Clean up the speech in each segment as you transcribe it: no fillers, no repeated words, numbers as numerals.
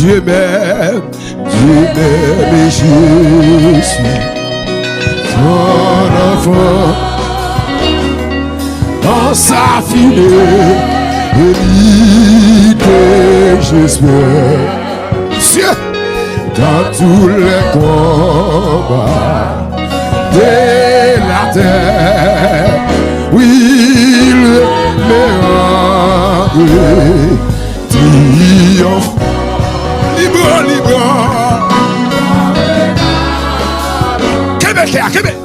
Dieu m'aime, et je suis son enfant. Dans sa fidélité, j'espère. Dieu, dans tous les combats de la terre, oui, il me rend triomphe. Libre, libre. Québec, Québec.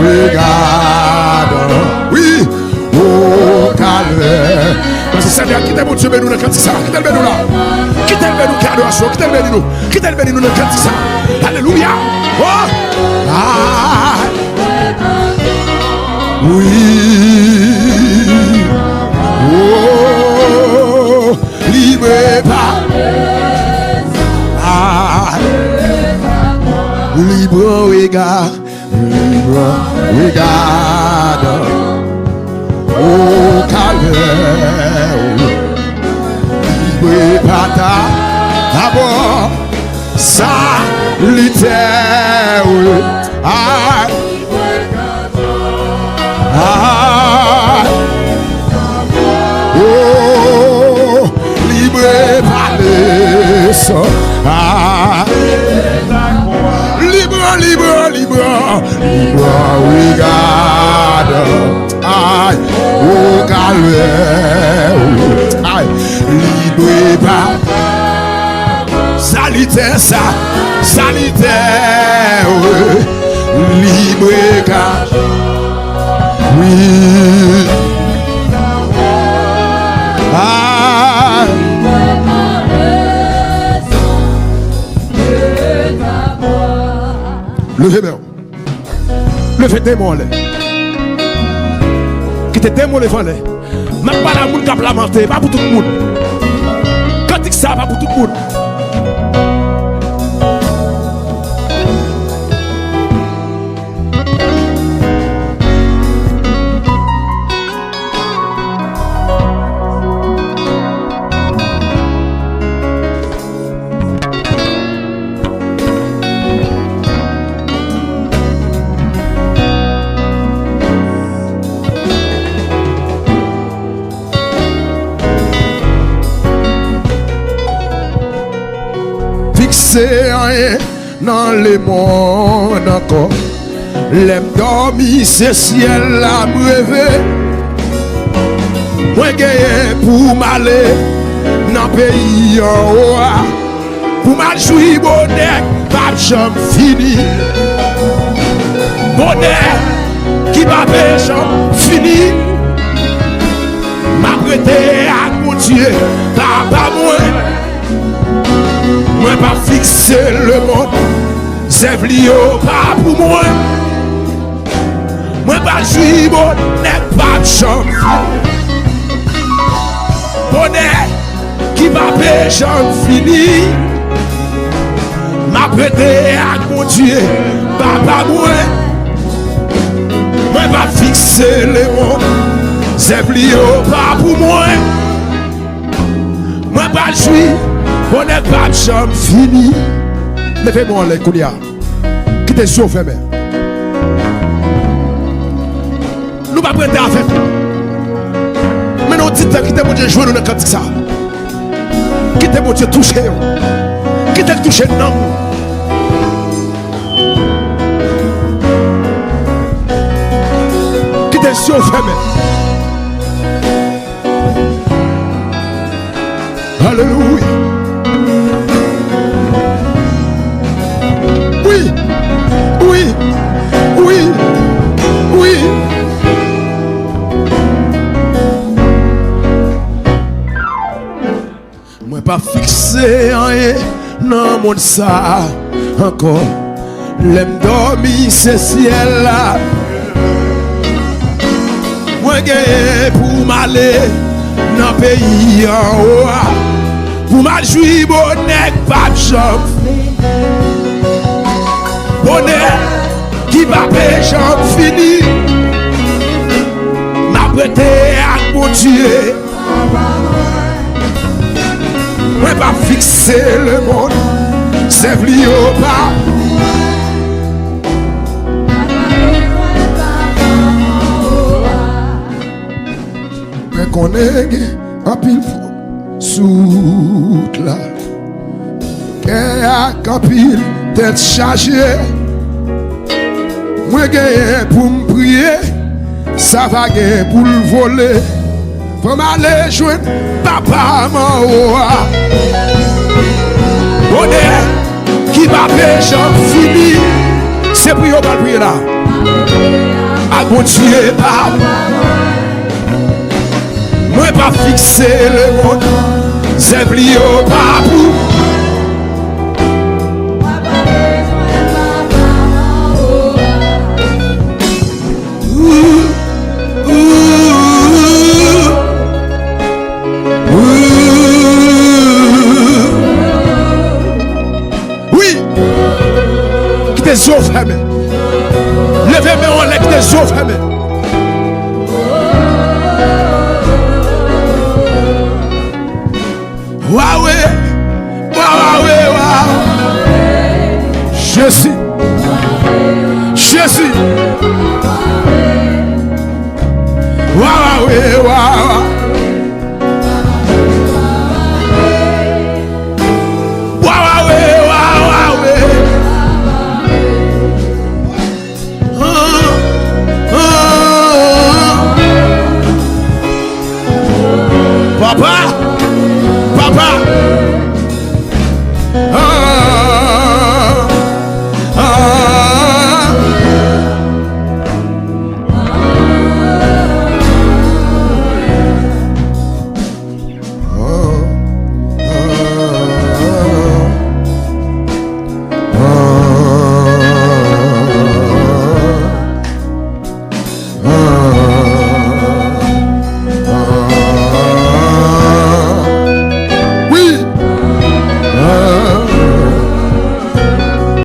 Regarde, oui, au calvaire. Parce que Seigneur, quittez mon Dieu, mais nous ne cantons ça. Quittez le bénou là. Quittez le bénou, car nous sommes. Quittez le bénou. Quittez le bénou, nous ne cantons ça. Alléluia. Oh, ah, oui. Oh, libre par. Ah, libre regard. Regarde au calvaire, libre pata, d'abord salutaire, oh, libre palais, libre, regarde, aïe, au calvaire, aïe, libre pas, salutaire, salutaire, libre car, oui, aïe. Levez-moi. Levez démon là. Qui te démon devant là. Même pas la monde qui a lamenté, pas pour tout le monde. Quand il ça pas pour tout le monde. C'est rien dans le monde encore. L'aime dormi, c'est ciel la brevet. Moi gagné pour m'aller dans le pays en haut. Pour m'ajouer bonheur, pas de chambre fini. Bonheur qui va faire chambre fini. M'a prêté à mon Dieu, pas moi. Moi pas fixer le monde, c'est plio pas pour moi. Moi pas jouer bon, n'est pas de chambre. Bonheur qui va pécher fini. M'a prêté à mon Dieu, papa moi. Moi pas fixer le monde, c'est plio pas pour moi. Moi pas jouer. On n'est pas de chambre fini. Levez-moi les coulias. Qui te sauve, fermé. Nous pas prêter à faire. Mais nous disons qui te mon Dieu jouer nous dans le ça. Qui te mon Dieu toucher. Qui te toucher non. Qui te sauve, fermé. Alléluia. Oui. Moi pas fixé rien dans mon ça encore. L'aime dormi ce ciel là. Moi gagne pour m'aller dans le pays en haut. Pour m'ajouer bonnet pas de jambe. Bonnet qui va payer jambe fini. M'a prêté à mon Dieu. Moi pas fixer le monde. C'est plus au pas. Mais qu'on est un pile sous là. Qu'est un pile tête chargée. Moi gagne pour me prier. Ça va gagner pour le voler. Faut m'aller joindre papa maman. Bonnet qui va pécher fini. C'est pour yon prier là. A bon Dieu pas. Moi pas fixer le monde. C'est pour yon pas pour. Des eaux fermées. Levez-moi en l'air des eaux fermées. Waouh, waouh, waouh. Jésus. Jésus. Waouh, waouh.